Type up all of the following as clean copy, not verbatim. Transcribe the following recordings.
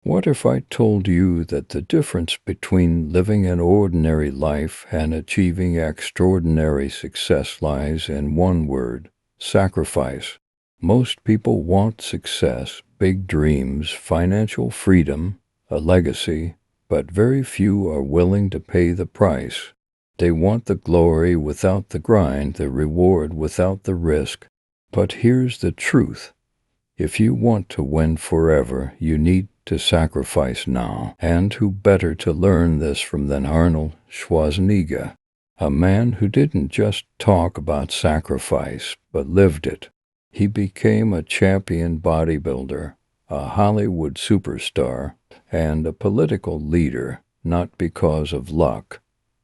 What if I told you that the difference between living an ordinary life and achieving extraordinary success lies in one word: sacrifice? Most people want success, big dreams, financial freedom, a legacy, but very few are willing to pay the price. They want the glory without the grind, the reward without the risk. But here's the truth. If you want to win forever, you need to sacrifice now. And who better to learn this from than Arnold Schwarzenegger, a man who didn't just talk about sacrifice, but lived it. He became a champion bodybuilder, a Hollywood superstar, and a political leader, not because of luck,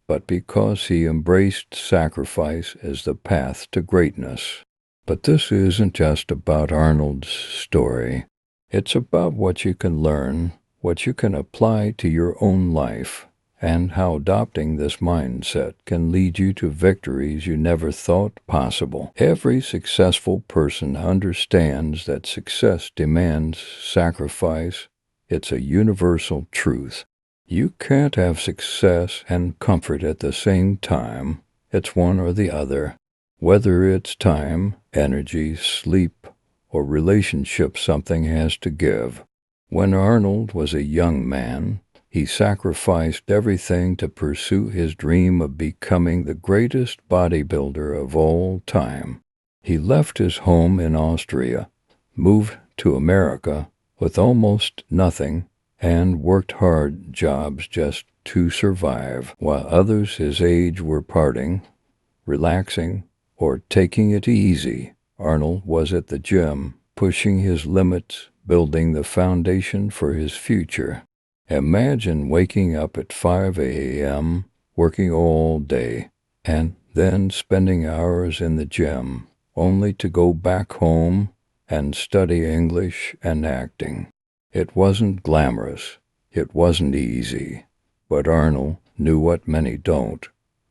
but because he embraced sacrifice as the path to greatness. But this isn't just about Arnold's story. It's about what you can learn, what you can apply to your own life, and how adopting this mindset can lead you to victories you never thought possible. Every successful person understands that success demands sacrifice. It's a universal truth. You can't have success and comfort at the same time. It's one or the other. Whether it's time, energy, sleep, or relationship, something has to give. When Arnold was a young man, he sacrificed everything to pursue his dream of becoming the greatest bodybuilder of all time. He left his home in Austria, moved to America with almost nothing, and worked hard jobs just to survive, while others his age were partying, relaxing, or taking it easy. Arnold was at the gym, pushing his limits, building the foundation for his future. Imagine waking up at 5 a.m., working all day, and then spending hours in the gym, only to go back home and study English and acting. It wasn't glamorous. It wasn't easy. But Arnold knew what many don't.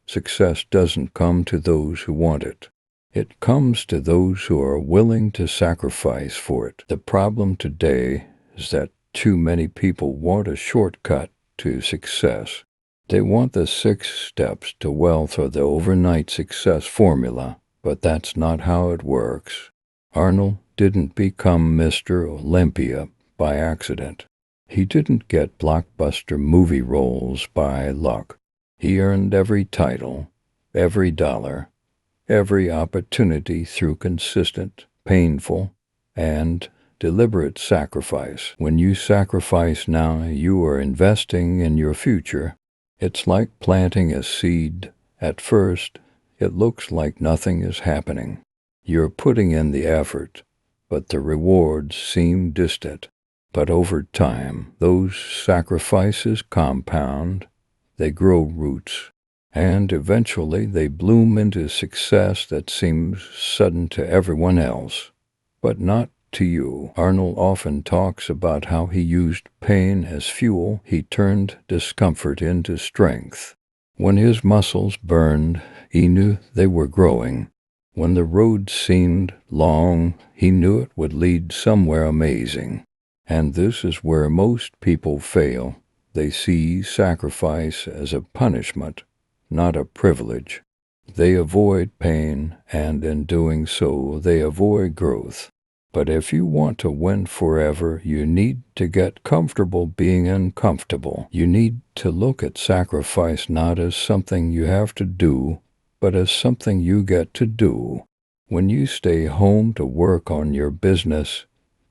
Success doesn't come to those who want it. It comes to those who are willing to sacrifice for it. The problem today is that too many people want a shortcut to success. They want the 6 steps to wealth or the overnight success formula, but that's not how it works. Arnold didn't become Mr. Olympia by accident. He didn't get blockbuster movie roles by luck. He earned every title, every dollar, every opportunity through consistent, painful, and deliberate sacrifice. When you sacrifice now, you are investing in your future. It's like planting a seed. At first, it looks like nothing is happening. You're putting in the effort, but the rewards seem distant. But over time, those sacrifices compound. They grow roots, and eventually they bloom into success that seems sudden to everyone else, but not to you. Arnold often talks about how he used pain as fuel. He turned discomfort into strength. When his muscles burned, he knew they were growing. When the road seemed long, he knew it would lead somewhere amazing. And this is where most people fail. They see sacrifice as a punishment, not a privilege. They avoid pain, and in doing so, they avoid growth. But if you want to win forever, you need to get comfortable being uncomfortable. You need to look at sacrifice not as something you have to do, but as something you get to do. When you stay home to work on your business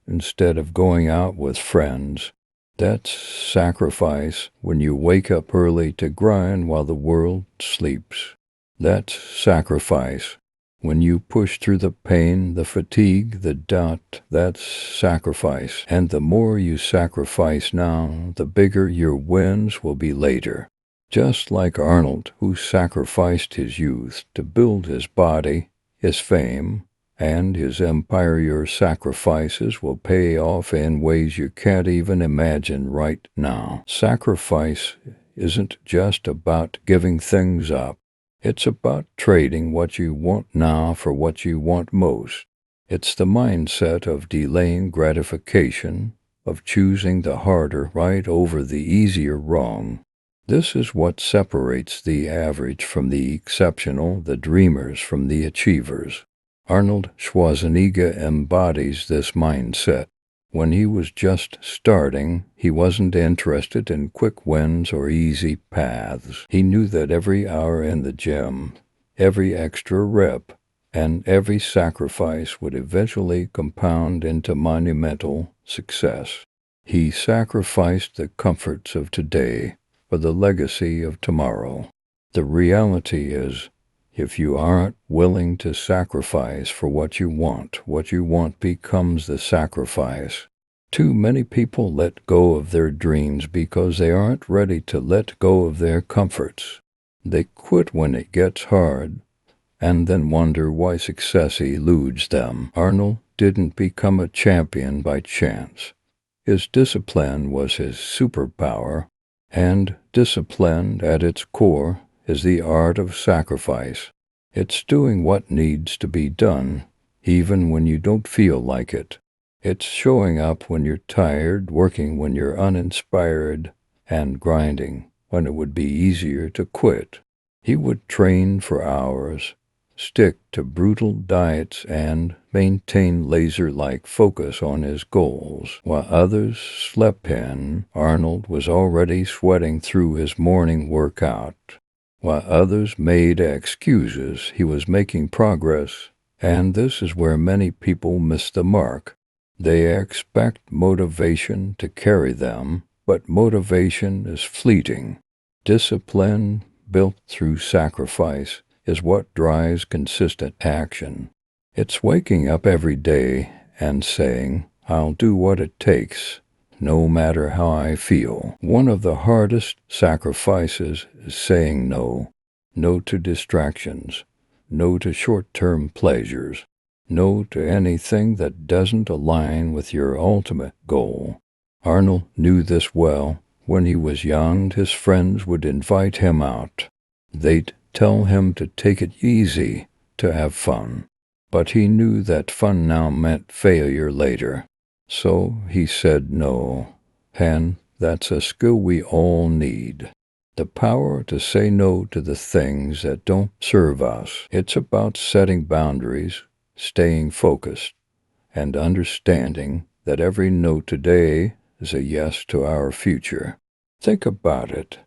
instead of going out with friends, that's sacrifice. When you wake up early to grind while the world sleeps, that's sacrifice. When you push through the pain, the fatigue, the doubt, that's sacrifice. And the more you sacrifice now, the bigger your wins will be later. Just like Arnold, who sacrificed his youth to build his body, his fame, and his empire, your sacrifices will pay off in ways you can't even imagine right now. Sacrifice isn't just about giving things up. It's about trading what you want now for what you want most. It's the mindset of delaying gratification, of choosing the harder right over the easier wrong. This is what separates the average from the exceptional, the dreamers from the achievers. Arnold Schwarzenegger embodies this mindset. When he was just starting, he wasn't interested in quick wins or easy paths. He knew that every hour in the gym, every extra rep, and every sacrifice would eventually compound into monumental success. He sacrificed the comforts of today for the legacy of tomorrow. The reality is, if you aren't willing to sacrifice for what you want becomes the sacrifice. Too many people let go of their dreams because they aren't ready to let go of their comforts. They quit when it gets hard, and then wonder why success eludes them. Arnold didn't become a champion by chance. His discipline was his superpower, and discipline at its core is the art of sacrifice. It's doing what needs to be done, even when you don't feel like it. It's showing up when you're tired, working when you're uninspired, and grinding when it would be easier to quit. He would train for hours, stick to brutal diets, and maintain laser-like focus on his goals. While others slept in, Arnold was already sweating through his morning workout. While others made excuses, he was making progress, and this is where many people miss the mark. They expect motivation to carry them, but motivation is fleeting. Discipline, built through sacrifice, is what drives consistent action. It's waking up every day and saying, "I'll do what it takes, no matter how I feel." One of the hardest sacrifices is saying no. No to distractions. No to short-term pleasures. No to anything that doesn't align with your ultimate goal. Arnold knew this well. When he was young, his friends would invite him out. They'd tell him to take it easy, to have fun. But he knew that fun now meant failure later. So he said no. And that's a skill we all need. The power to say no to the things that don't serve us. It's about setting boundaries, staying focused, and understanding that every no today is a yes to our future. Think about it.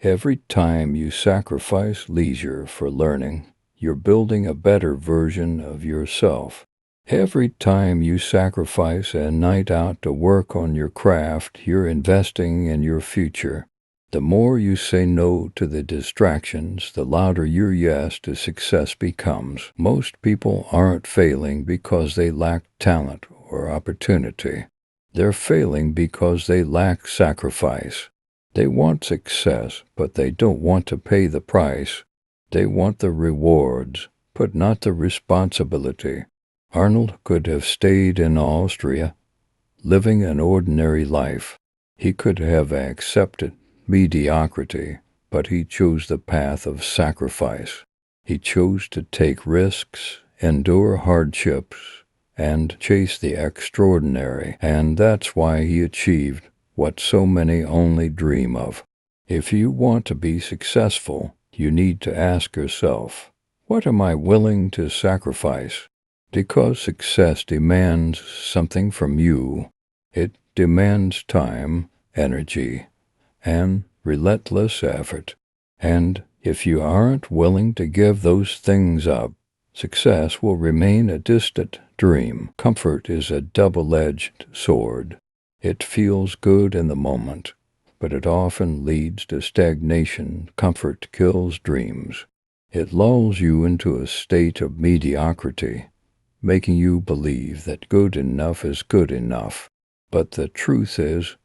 Every time you sacrifice leisure for learning, you're building a better version of yourself. Every time you sacrifice a night out to work on your craft, you're investing in your future. The more you say no to the distractions, the louder your yes to success becomes. Most people aren't failing because they lack talent or opportunity. They're failing because they lack sacrifice. They want success, but they don't want to pay the price. They want the rewards, but not the responsibility. Arnold could have stayed in Austria, living an ordinary life. He could have accepted mediocrity, but he chose the path of sacrifice. He chose to take risks, endure hardships, and chase the extraordinary, and that's why he achieved what so many only dream of. If you want to be successful, you need to ask yourself, what am I willing to sacrifice? Because success demands something from you. It demands time, energy, and relentless effort. And if you aren't willing to give those things up, success will remain a distant dream. Comfort is a double-edged sword. It feels good in the moment, but it often leads to stagnation. Comfort kills dreams. It lulls you into a state of mediocrity, making you believe that good enough is good enough. But the truth is,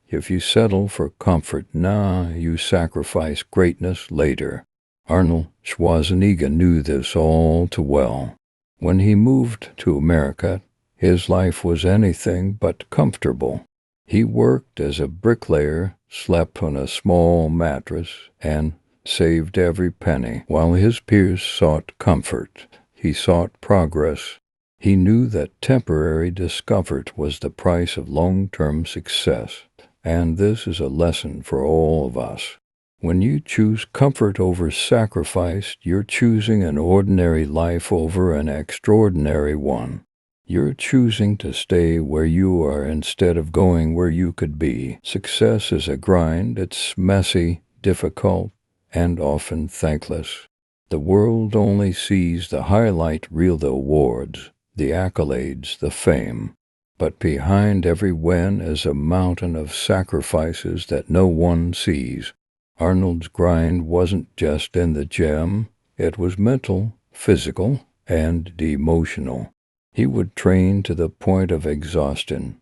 if you settle for comfort now, you sacrifice greatness later. Arnold Schwarzenegger knew this all too well. When he moved to America, his life was anything but comfortable. He worked as a bricklayer, slept on a small mattress, and saved every penny. While his peers sought comfort, he sought progress. He knew that temporary discomfort was the price of long-term success, and this is a lesson for all of us. When you choose comfort over sacrifice, you're choosing an ordinary life over an extraordinary one. You're choosing to stay where you are instead of going where you could be. Success is a grind. It's messy, difficult, and often thankless. The world only sees the highlight reel, the awards, the accolades, the fame. But behind every win is a mountain of sacrifices that no one sees. Arnold's grind wasn't just in the gym. It was mental, physical, and emotional. He would train to the point of exhaustion,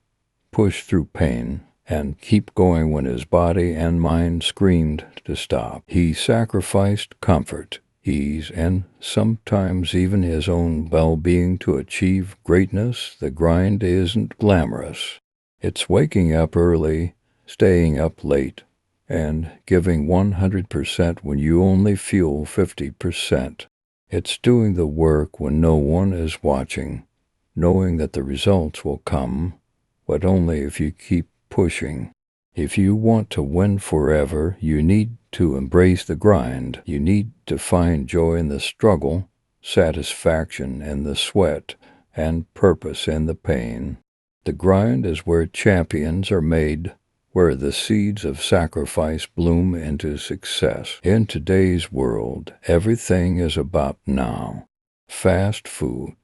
push through pain, and keep going when his body and mind screamed to stop. He sacrificed comfort, ease, and sometimes even his own well-being to achieve greatness. The grind isn't glamorous. It's waking up early, staying up late, and giving 100% when you only feel 50%. It's doing the work when no one is watching, knowing that the results will come, but only if you keep pushing. If you want to win forever, you need to embrace the grind. You need to find joy in the struggle, satisfaction in the sweat, and purpose in the pain. The grind is where champions are made, where the seeds of sacrifice bloom into success. In today's world, everything is about now. Fast food,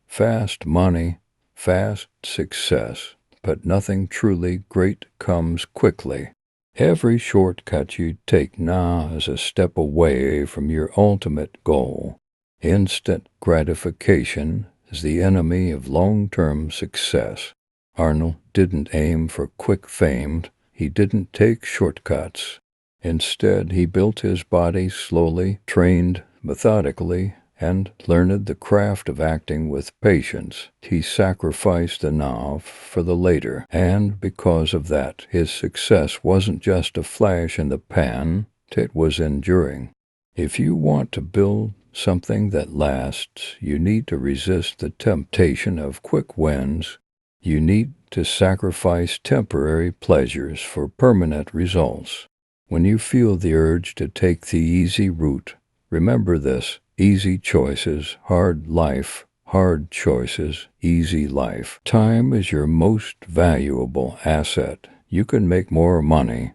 fast money, fast success, but nothing truly great comes quickly. Every shortcut you take now is a step away from your ultimate goal. Instant gratification is the enemy of long-term success. Arnold didn't aim for quick fame. He didn't take shortcuts. Instead, he built his body slowly, trained methodically, and learned the craft of acting with patience. He sacrificed the now for the later, and because of that, his success wasn't just a flash in the pan, it was enduring. If you want to build something that lasts, you need to resist the temptation of quick wins. You need to sacrifice temporary pleasures for permanent results. When you feel the urge to take the easy route, remember this: easy choices, hard life; hard choices, easy life. Time is your most valuable asset. You can make more money,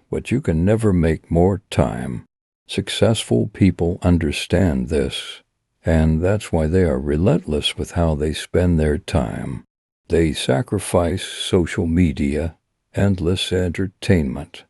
but you can never make more time. Successful people understand this, and that's why they are relentless with how they spend their time. They sacrifice social media, endless entertainment,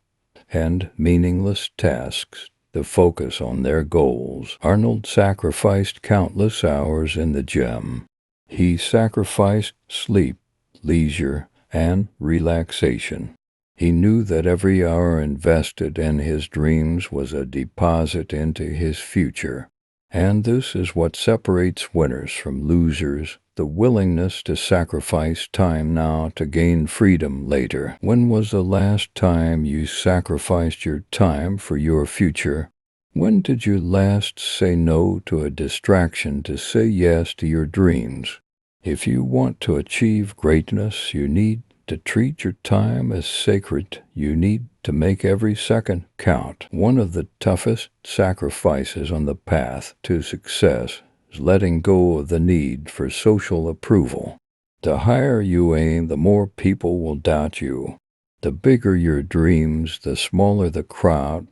and meaningless tasks to focus on their goals. Arnold sacrificed countless hours in the gym. He sacrificed sleep, leisure, and relaxation. He knew that every hour invested in his dreams was a deposit into his future. And this is what separates winners from losers: the willingness to sacrifice time now to gain freedom later. When was the last time you sacrificed your time for your future? When did you last say no to a distraction to say yes to your dreams? If you want to achieve greatness, you need to treat your time as sacred. You need to make every second count. One of the toughest sacrifices on the path to success is letting go of the need for social approval. The higher you aim, the more people will doubt you. The bigger your dreams, the smaller the crowd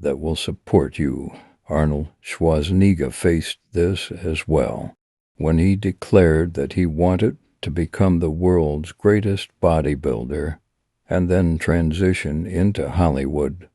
that will support you. Arnold Schwarzenegger faced this as well, when he declared that he wanted to become the world's greatest bodybuilder and then transition into Hollywood.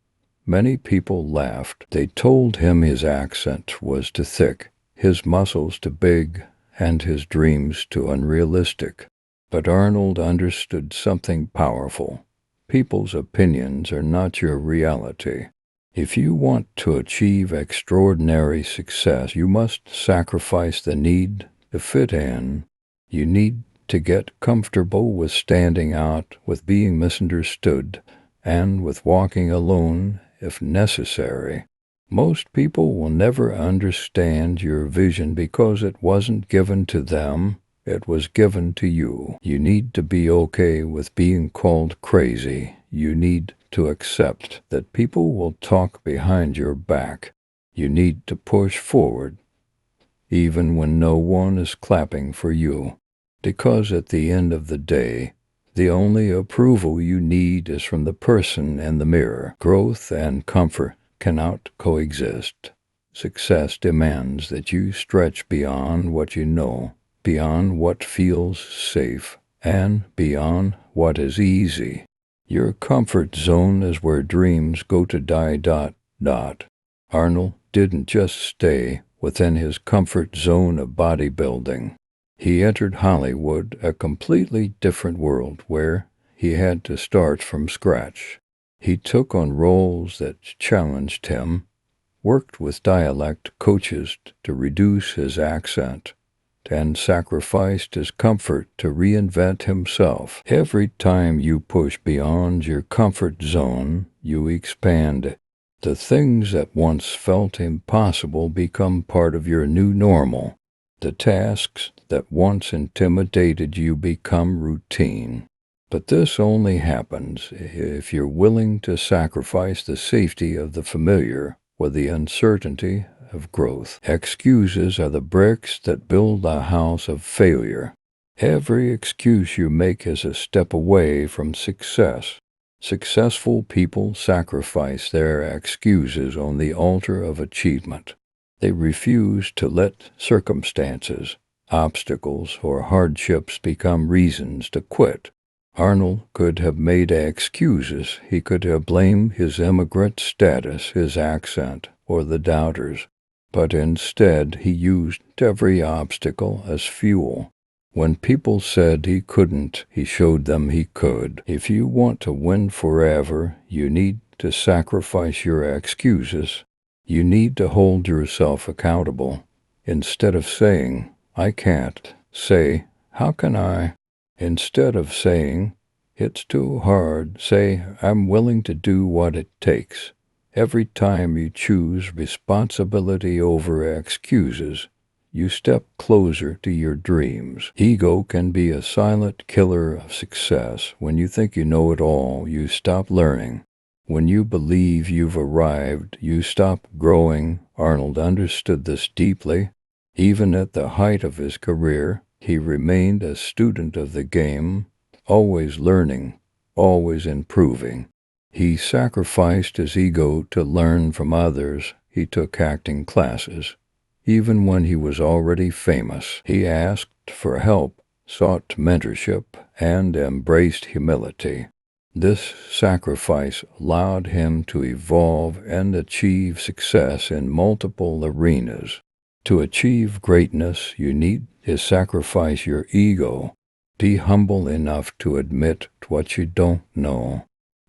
Many people laughed. They told him his accent was too thick, his muscles too big, and his dreams too unrealistic. But Arnold understood something powerful. People's opinions are not your reality. If you want to achieve extraordinary success, you must sacrifice the need to fit in. You need to get comfortable with standing out, with being misunderstood, and with walking alone if necessary. Most people will never understand your vision because it wasn't given to them. It was given to you. You need to be okay with being called crazy. You need to accept that people will talk behind your back. You need to push forward, even when no one is clapping for you. Because at the end of the day, the only approval you need is from the person in the mirror. Growth and comfort cannot coexist. Success demands that you stretch beyond what you know, beyond what feels safe, and beyond what is easy. Your comfort zone is where dreams go to die. Arnold didn't just stay within his comfort zone of bodybuilding. He entered Hollywood, a completely different world where he had to start from scratch. He took on roles that challenged him, worked with dialect coaches to reduce his accent, and sacrificed his comfort to reinvent himself. Every time you push beyond your comfort zone, you expand. The things that once felt impossible become part of your new normal. The tasks that once intimidated you become routine. But this only happens if you're willing to sacrifice the safety of the familiar with the uncertainty of growth. Excuses are the bricks that build a house of failure. Every excuse you make is a step away from success. Successful people sacrifice their excuses on the altar of achievement. They refuse to let circumstances, obstacles, or hardships become reasons to quit. Arnold could have made excuses. He could have blamed his immigrant status, his accent, or the doubters. But instead, he used every obstacle as fuel. When people said he couldn't, he showed them he could. If you want to win forever, you need to sacrifice your excuses. You need to hold yourself accountable. Instead of saying, "I can't," say, "How can I?" Instead of saying, "It's too hard," say, "I'm willing to do what it takes." Every time you choose responsibility over excuses, you step closer to your dreams. Ego can be a silent killer of success. When you think you know it all, you stop learning. When you believe you've arrived, you stop growing. Arnold understood this deeply. Even at the height of his career, he remained a student of the game, always learning, always improving. He sacrificed his ego to learn from others. He took acting classes. Even when he was already famous, he asked for help, sought mentorship, and embraced humility. This sacrifice allowed him to evolve and achieve success in multiple arenas. To achieve greatness, you need to sacrifice your ego. Be humble enough to admit what you don't know.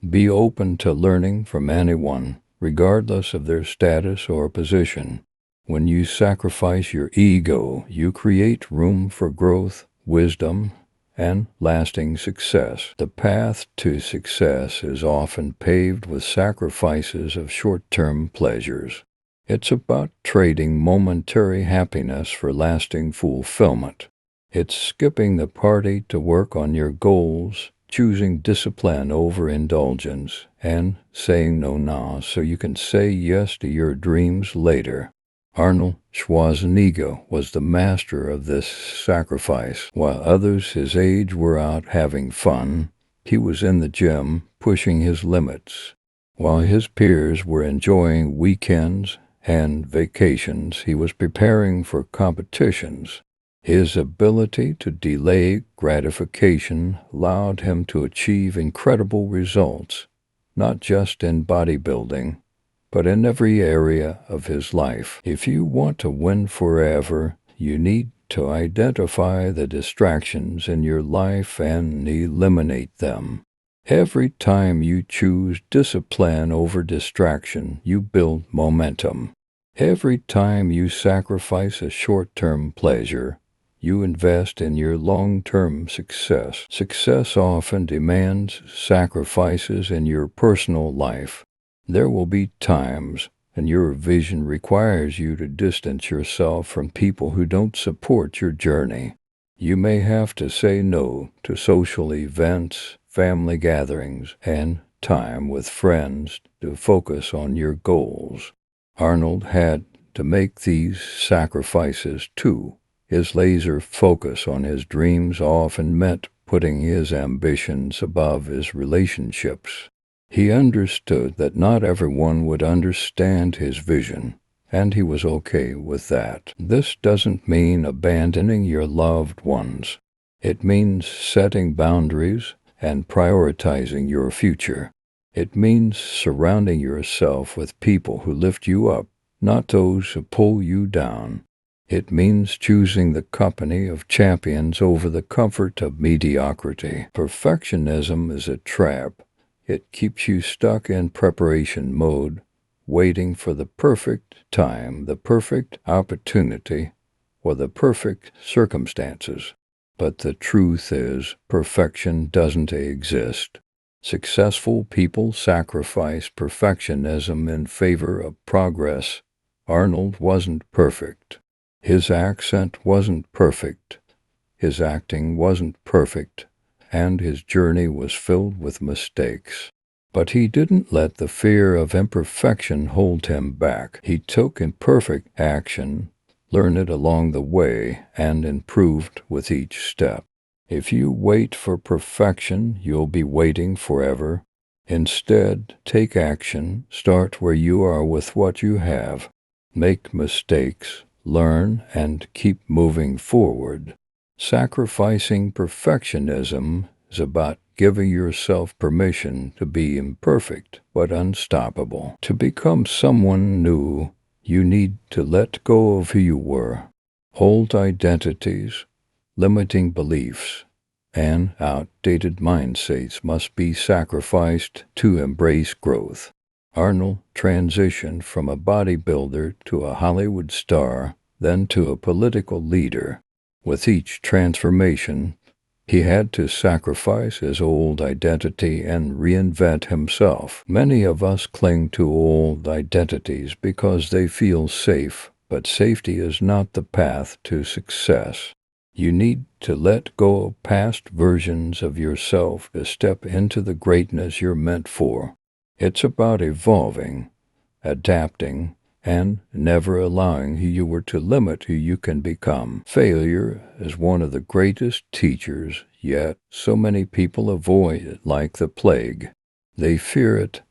Be open to learning from anyone, regardless of their status or position. When you sacrifice your ego, you create room for growth, wisdom, and lasting success. The path to success is often paved with sacrifices of short-term pleasures. It's about trading momentary happiness for lasting fulfillment. It's skipping the party to work on your goals, choosing discipline over indulgence, and saying no now so you can say yes to your dreams later. Arnold Schwarzenegger was the master of this sacrifice. While others his age were out having fun, he was in the gym pushing his limits. While his peers were enjoying weekends and vacations, he was preparing for competitions. His ability to delay gratification allowed him to achieve incredible results, not just in bodybuilding, but in every area of his life. If you want to win forever, you need to identify the distractions in your life and eliminate them. Every time you choose discipline over distraction, you build momentum. Every time you sacrifice a short-term pleasure, you invest in your long-term success. Success often demands sacrifices in your personal life. There will be times, and your vision requires you to distance yourself from people who don't support your journey. You may have to say no to social events, family gatherings, and time with friends to focus on your goals. Arnold had to make these sacrifices too. His laser focus on his dreams often meant putting his ambitions above his relationships. He understood that not everyone would understand his vision, and he was okay with that. This doesn't mean abandoning your loved ones. It means setting boundaries and prioritizing your future. It means surrounding yourself with people who lift you up, not those who pull you down. It means choosing the company of champions over the comfort of mediocrity. Perfectionism is a trap. It keeps you stuck in preparation mode, waiting for the perfect time, the perfect opportunity, or the perfect circumstances. But the truth is, perfection doesn't exist. Successful people sacrifice perfectionism in favor of progress. Arnold wasn't perfect. His accent wasn't perfect. His acting wasn't perfect, and his journey was filled with mistakes. But he didn't let the fear of imperfection hold him back. He took imperfect action, learned it along the way, and improved with each step. If you wait for perfection, you'll be waiting forever. Instead, take action, start where you are with what you have. Make mistakes, learn, and keep moving forward. Sacrificing perfectionism is about giving yourself permission to be imperfect but unstoppable. To become someone new, you need to let go of who you were. Old identities, limiting beliefs, and outdated mindsets must be sacrificed to embrace growth. Arnold transitioned from a bodybuilder to a Hollywood star, then to a political leader. With each transformation, he had to sacrifice his old identity and reinvent himself. Many of us cling to old identities because they feel safe, but safety is not the path to success. You need to let go of past versions of yourself to step into the greatness you're meant for. It's about evolving, adapting, and never allowing who you were to limit who you can become. Failure is one of the greatest teachers, yet so many people avoid it like the plague. They fear it,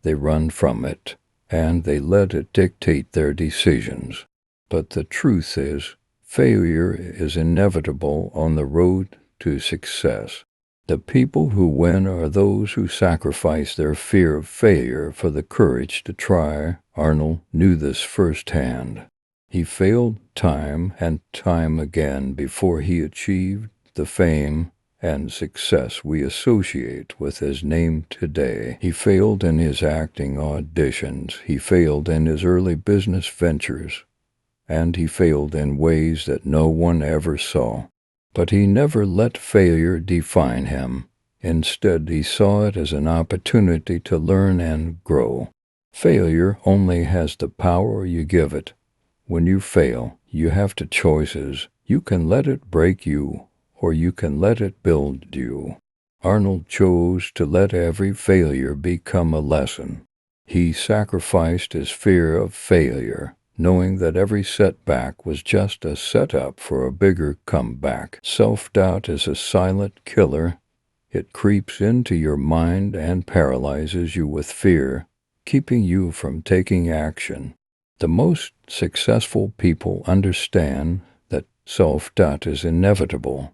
they run from it, and they let it dictate their decisions. But the truth is, failure is inevitable on the road to success. The people who win are those who sacrifice their fear of failure for the courage to try. Arnold knew this firsthand. He failed time and time again before he achieved the fame and success we associate with his name today. He failed in his acting auditions. He failed in his early business ventures. And he failed in ways that no one ever saw. But he never let failure define him. Instead, he saw it as an opportunity to learn and grow. Failure only has the power you give it. When you fail, you have two choices. You can let it break you, or you can let it build you. Arnold chose to let every failure become a lesson. He sacrificed his fear of failure, knowing that every setback was just a setup for a bigger comeback. Self-doubt is a silent killer. It creeps into your mind and paralyzes you with fear, keeping you from taking action. The most successful people understand that self-doubt is inevitable,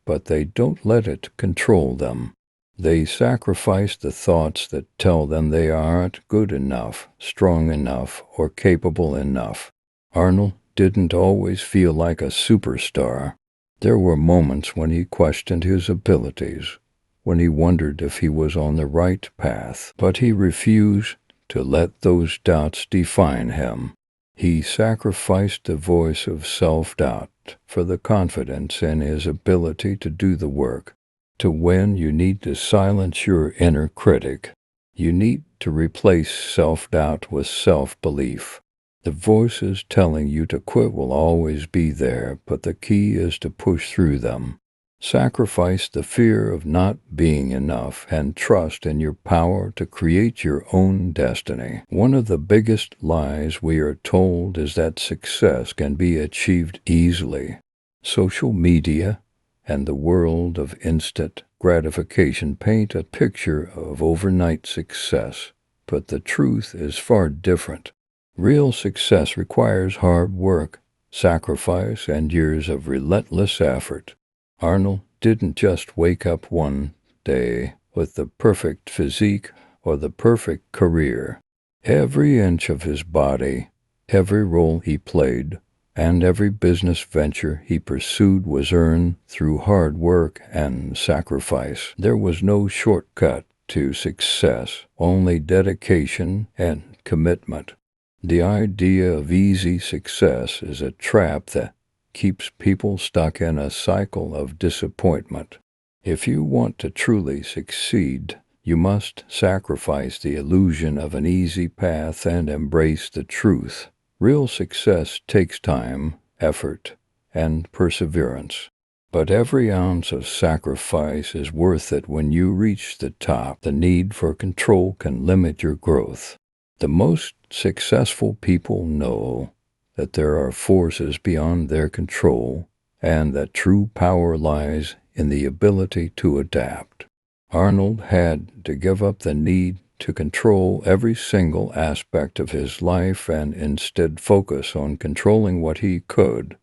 but they don't let it control them. They sacrifice the thoughts that tell them they aren't good enough, strong enough, or capable enough. Arnold didn't always feel like a superstar. There were moments when he questioned his abilities, when he wondered if he was on the right path, but he refused to let those doubts define him. He sacrificed the voice of self-doubt for the confidence in his ability to do the work. To win, you need to silence your inner critic. You need to replace self-doubt with self-belief. The voices telling you to quit will always be there, but the key is to push through them. Sacrifice the fear of not being enough and trust in your power to create your own destiny. One of the biggest lies we are told is that success can be achieved easily. Social media and the world of instant gratification paint a picture of overnight success, but the truth is far different. Real success requires hard work, sacrifice, and years of relentless effort. Arnold didn't just wake up one day with the perfect physique or the perfect career. Every inch of his body, every role he played, and every business venture he pursued was earned through hard work and sacrifice. There was no shortcut to success, only dedication and commitment. The idea of easy success is a trap that keeps people stuck in a cycle of disappointment. If you want to truly succeed, you must sacrifice the illusion of an easy path and embrace the truth. Real success takes time, effort, and perseverance. But every ounce of sacrifice is worth it when you reach the top. The need for control can limit your growth. The most successful people know that there are forces beyond their control, and that true power lies in the ability to adapt. Arnold had to give up the need to control every single aspect of his life and instead focus on controlling what he could: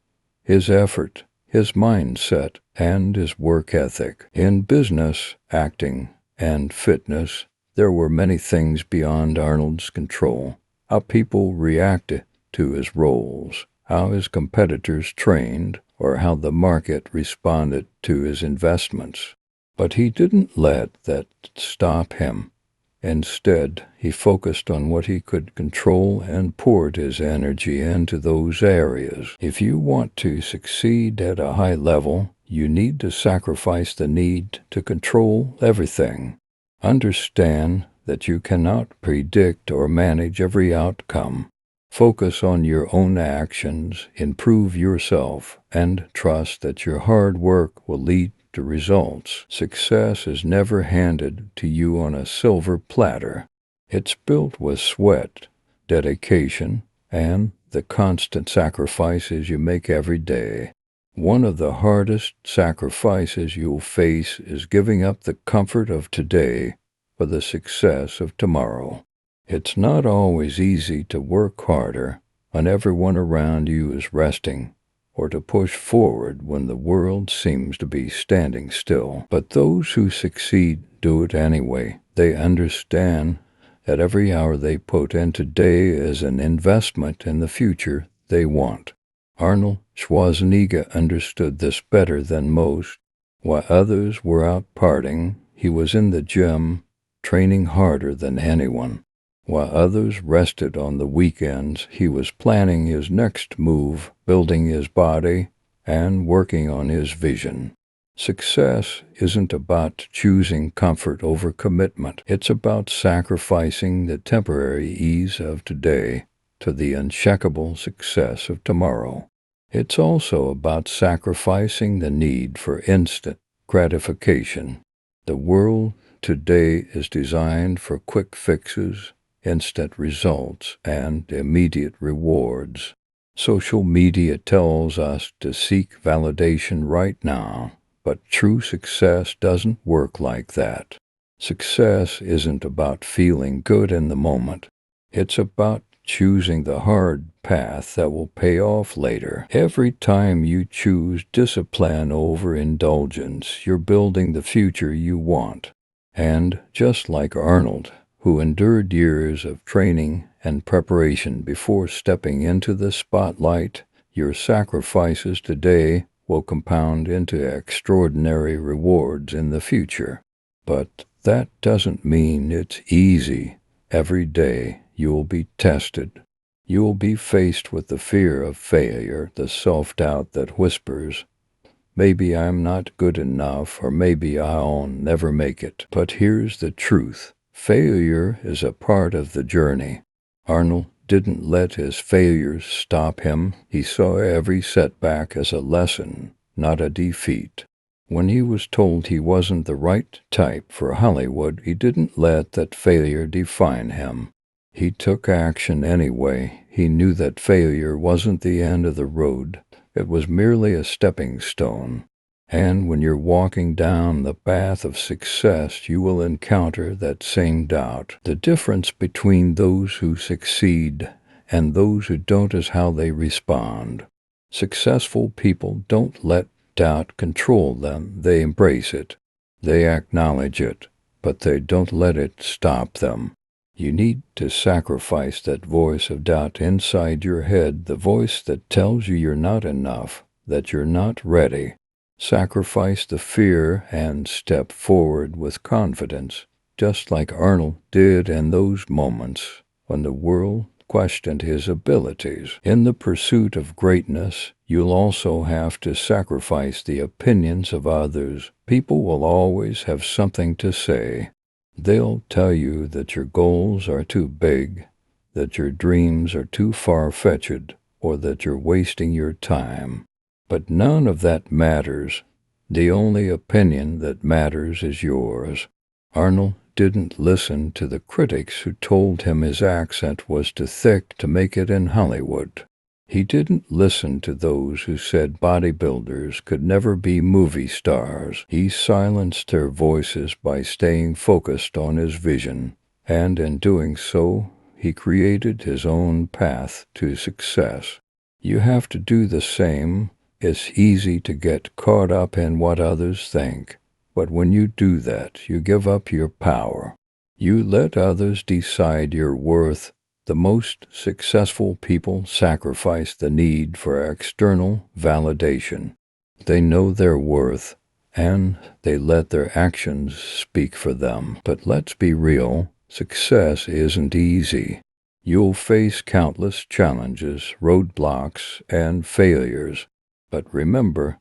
his effort, his mindset, and his work ethic. In business, acting, and fitness, there were many things beyond Arnold's control: how people reacted to his roles, how his competitors trained, or how the market responded to his investments. But he didn't let that stop him. Instead, he focused on what he could control and poured his energy into those areas. If you want to succeed at a high level, you need to sacrifice the need to control everything. Understand that you cannot predict or manage every outcome. Focus on your own actions, improve yourself, and trust that your hard work will lead to results. Success is never handed to you on a silver platter. It's built with sweat, dedication, and the constant sacrifices you make every day. One of the hardest sacrifices you'll face is giving up the comfort of today for the success of tomorrow. It's not always easy to work harder when everyone around you is resting, or to push forward when the world seems to be standing still. But those who succeed do it anyway. They understand that every hour they put in today is an investment in the future they want. Arnold Schwarzenegger understood this better than most. While others were out partying, he was in the gym, training harder than anyone. While others rested on the weekends, he was planning his next move, building his body, and working on his vision. Success isn't about choosing comfort over commitment. It's about sacrificing the temporary ease of today to the unshakable success of tomorrow. It's also about sacrificing the need for instant gratification. The world today is designed for quick fixes, instant results, and immediate rewards. Social media tells us to seek validation right now, but true success doesn't work like that. Success isn't about feeling good in the moment. It's about choosing the hard path that will pay off later. Every time you choose discipline over indulgence, you're building the future you want. And just like Arnold, who endured years of training and preparation before stepping into the spotlight, your sacrifices today will compound into extraordinary rewards in the future. But that doesn't mean it's easy. Every day you'll be tested. You'll be faced with the fear of failure, the self-doubt that whispers, maybe I'm not good enough, or maybe I'll never make it. But here's the truth. Failure is a part of the journey. Arnold didn't let his failures stop him. He saw every setback as a lesson, not a defeat. When he was told he wasn't the right type for Hollywood, he didn't let that failure define him. He took action anyway. He knew that failure wasn't the end of the road. It was merely a stepping stone. And when you're walking down the path of success, you will encounter that same doubt. The difference between those who succeed and those who don't is how they respond. Successful people don't let doubt control them. They embrace it. They acknowledge it, but they don't let it stop them. You need to sacrifice that voice of doubt inside your head, the voice that tells you you're not enough, that you're not ready. Sacrifice the fear and step forward with confidence, just like Arnold did in those moments when the world questioned his abilities. In the pursuit of greatness, you'll also have to sacrifice the opinions of others. People will always have something to say. They'll tell you that your goals are too big, that your dreams are too far-fetched, or that you're wasting your time. But none of that matters. The only opinion that matters is yours. Arnold didn't listen to the critics who told him his accent was too thick to make it in Hollywood. He didn't listen to those who said bodybuilders could never be movie stars. He silenced their voices by staying focused on his vision, and in doing so, he created his own path to success. You have to do the same. It's easy to get caught up in what others think, but when you do that, you give up your power. You let others decide your worth. The most successful people sacrifice the need for external validation. They know their worth, and they let their actions speak for them. But let's be real, success isn't easy. You'll face countless challenges, roadblocks, and failures. But remember,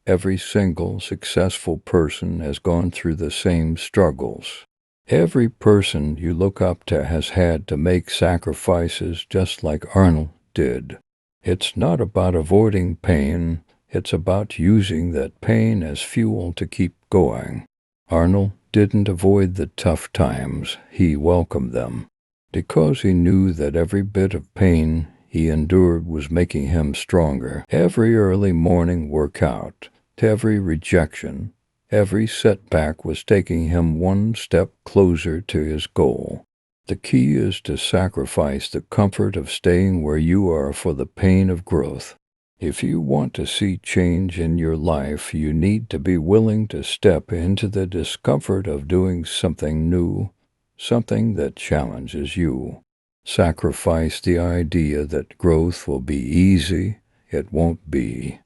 every single successful person has gone through the same struggles. Every person you look up to has had to make sacrifices just like Arnold did. It's not about avoiding pain, it's about using that pain as fuel to keep going. Arnold didn't avoid the tough times, he welcomed them, because he knew that every bit of pain he endured was making him stronger. Every early morning workout, every rejection, every setback was taking him one step closer to his goal. The key is to sacrifice the comfort of staying where you are for the pain of growth. If you want to see change in your life, you need to be willing to step into the discomfort of doing something new, something that challenges you. Sacrifice the idea that growth will be easy. It won't be,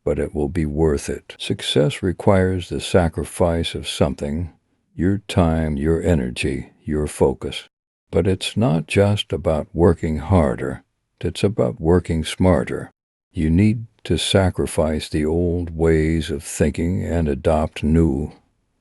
but it will be worth it. Success requires the sacrifice of something, your time, your energy, your focus. But it's not just about working harder, it's about working smarter. You need to sacrifice the old ways of thinking and adopt new,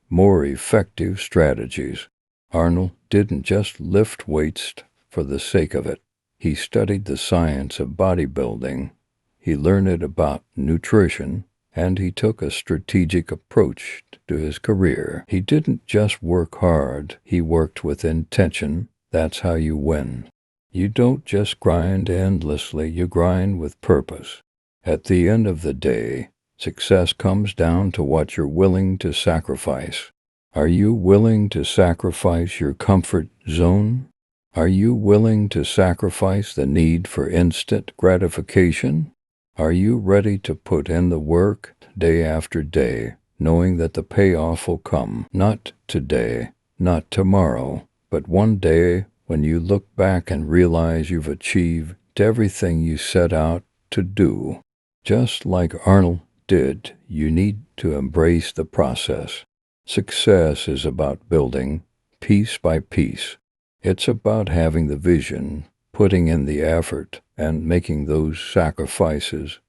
more effective strategies. Arnold didn't just lift weights for the sake of it. He studied the science of bodybuilding. He learned about nutrition, and he took a strategic approach to his career. He didn't just work hard, he worked with intention. That's how you win. You don't just grind endlessly, you grind with purpose. At the end of the day, success comes down to what you're willing to sacrifice. Are you willing to sacrifice your comfort zone? Are you willing to sacrifice the need for instant gratification? Are you ready to put in the work day after day, knowing that the payoff will come, not today, not tomorrow, but one day when you look back and realize you've achieved everything you set out to do? Just like Arnold did, you need to embrace the process. Success is about building piece by piece. It's about having the vision, putting in the effort, and making those sacrifices,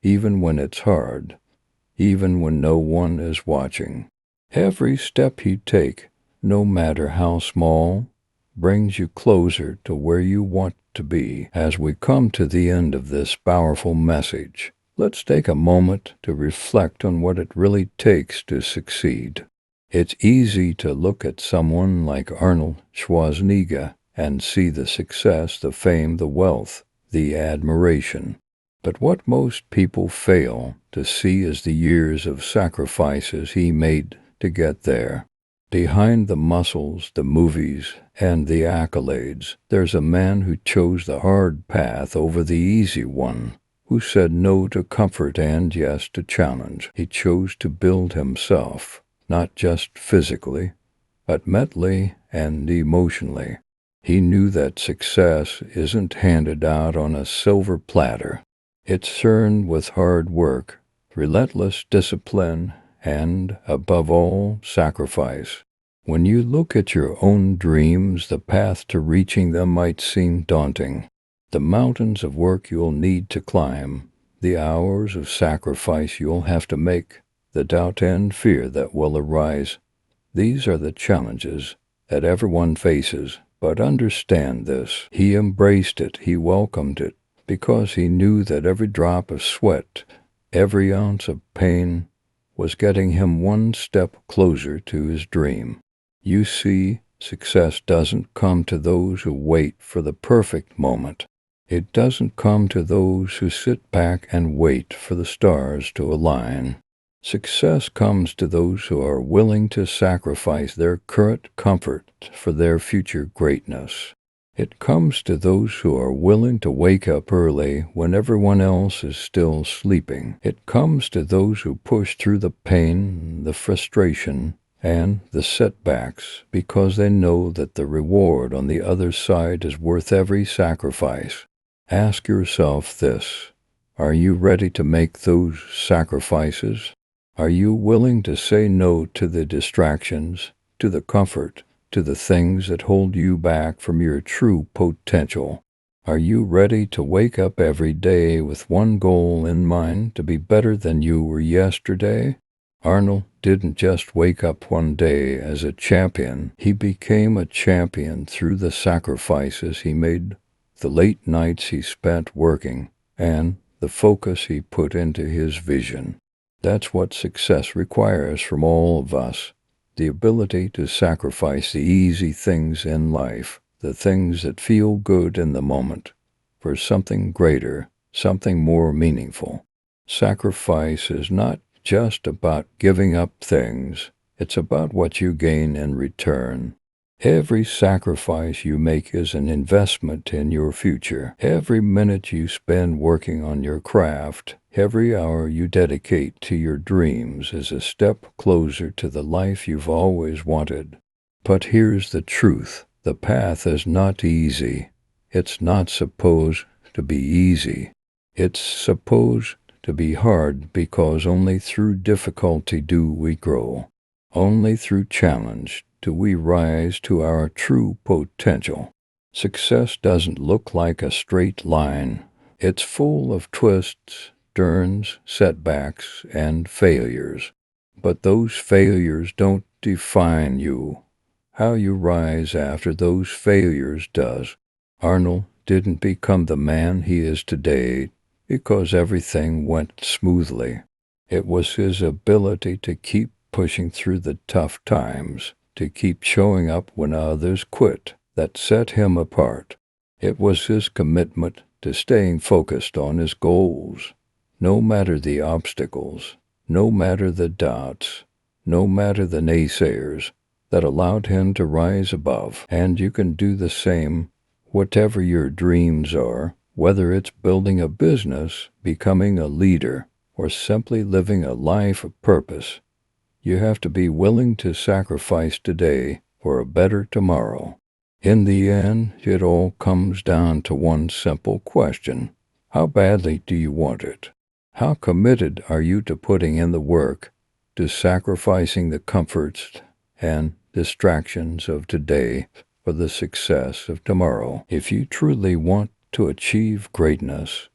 even when it's hard, even when no one is watching. Every step you take, no matter how small, brings you closer to where you want to be. As we come to the end of this powerful message, let's take a moment to reflect on what it really takes to succeed. It's easy to look at someone like Arnold Schwarzenegger and see the success, the fame, the wealth, the admiration. But what most people fail to see is the years of sacrifices he made to get there. Behind the muscles, the movies, and the accolades, there's a man who chose the hard path over the easy one, who said no to comfort and yes to challenge. He chose to build himself, not just physically, but mentally and emotionally. He knew that success isn't handed out on a silver platter. It's earned with hard work, relentless discipline, and, above all, sacrifice. When you look at your own dreams, the path to reaching them might seem daunting. The mountains of work you'll need to climb, the hours of sacrifice you'll have to make, the doubt and fear that will arise. These are the challenges that everyone faces, but understand this. He embraced it, he welcomed it, because he knew that every drop of sweat, every ounce of pain, was getting him one step closer to his dream. You see, success doesn't come to those who wait for the perfect moment. It doesn't come to those who sit back and wait for the stars to align. Success comes to those who are willing to sacrifice their current comfort for their future greatness. It comes to those who are willing to wake up early when everyone else is still sleeping. It comes to those who push through the pain, the frustration, and the setbacks because they know that the reward on the other side is worth every sacrifice. Ask yourself this: are you ready to make those sacrifices? Are you willing to say no to the distractions, to the comfort, to the things that hold you back from your true potential? Are you ready to wake up every day with one goal in mind, to be better than you were yesterday? Arnold didn't just wake up one day as a champion. He became a champion through the sacrifices he made, the late nights he spent working, and the focus he put into his vision. That's what success requires from all of us: the ability to sacrifice the easy things in life, the things that feel good in the moment, for something greater, something more meaningful. Sacrifice is not just about giving up things, it's about what you gain in return. Every sacrifice you make is an investment in your future. Every minute you spend working on your craft, every hour you dedicate to your dreams is a step closer to the life you've always wanted. But here's the truth: the path is not easy. It's not supposed to be easy. It's supposed to be hard, because only through difficulty do we grow. Only through challenge do we rise to our true potential. Success doesn't look like a straight line. It's full of twists, turns, setbacks, and failures. But those failures don't define you. How you rise after those failures does. Arnold didn't become the man he is today because everything went smoothly. It was his ability to keep pushing through the tough times, to keep showing up when others quit, that set him apart. It was his commitment to staying focused on his goals, no matter the obstacles, no matter the doubts, no matter the naysayers, that allowed him to rise above. And you can do the same, whatever your dreams are, whether it's building a business, becoming a leader, or simply living a life of purpose. You have to be willing to sacrifice today for a better tomorrow. In the end, it all comes down to one simple question: how badly do you want it? How committed are you to putting in the work, to sacrificing the comforts and distractions of today for the success of tomorrow? If you truly want to achieve greatness,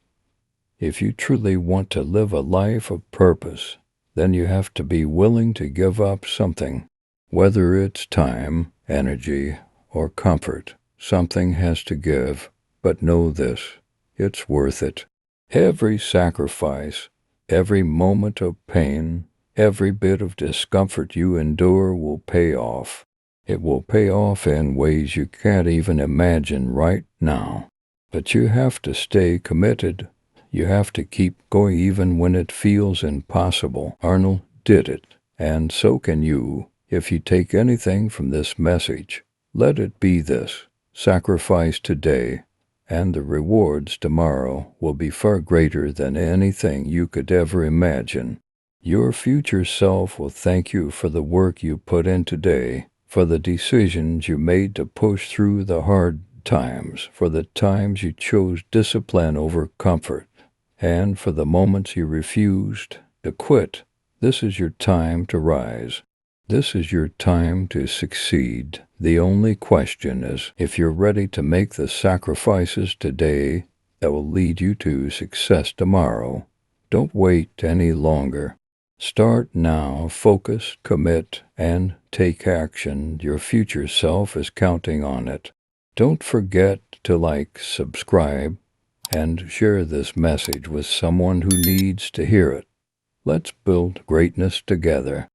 if you truly want to live a life of purpose, then you have to be willing to give up something, whether it's time, energy, or comfort. Something has to give, but know this, it's worth it. Every sacrifice, every moment of pain, every bit of discomfort you endure will pay off. It will pay off in ways you can't even imagine right now. But you have to stay committed. You have to keep going even when it feels impossible. Arnold did it, and so can you. If you take anything from this message, let it be this: sacrifice today, and the rewards tomorrow will be far greater than anything you could ever imagine. Your future self will thank you for the work you put in today, for the decisions you made to push through the hard times, for the times you chose discipline over comfort, and for the moments you refused to quit. This is your time to rise. This is your time to succeed. The only question is if you're ready to make the sacrifices today that will lead you to success tomorrow. Don't wait any longer. Start now, focus, commit, and take action. Your future self is counting on it. Don't forget to like, subscribe, and share this message with someone who needs to hear it. Let's build greatness together.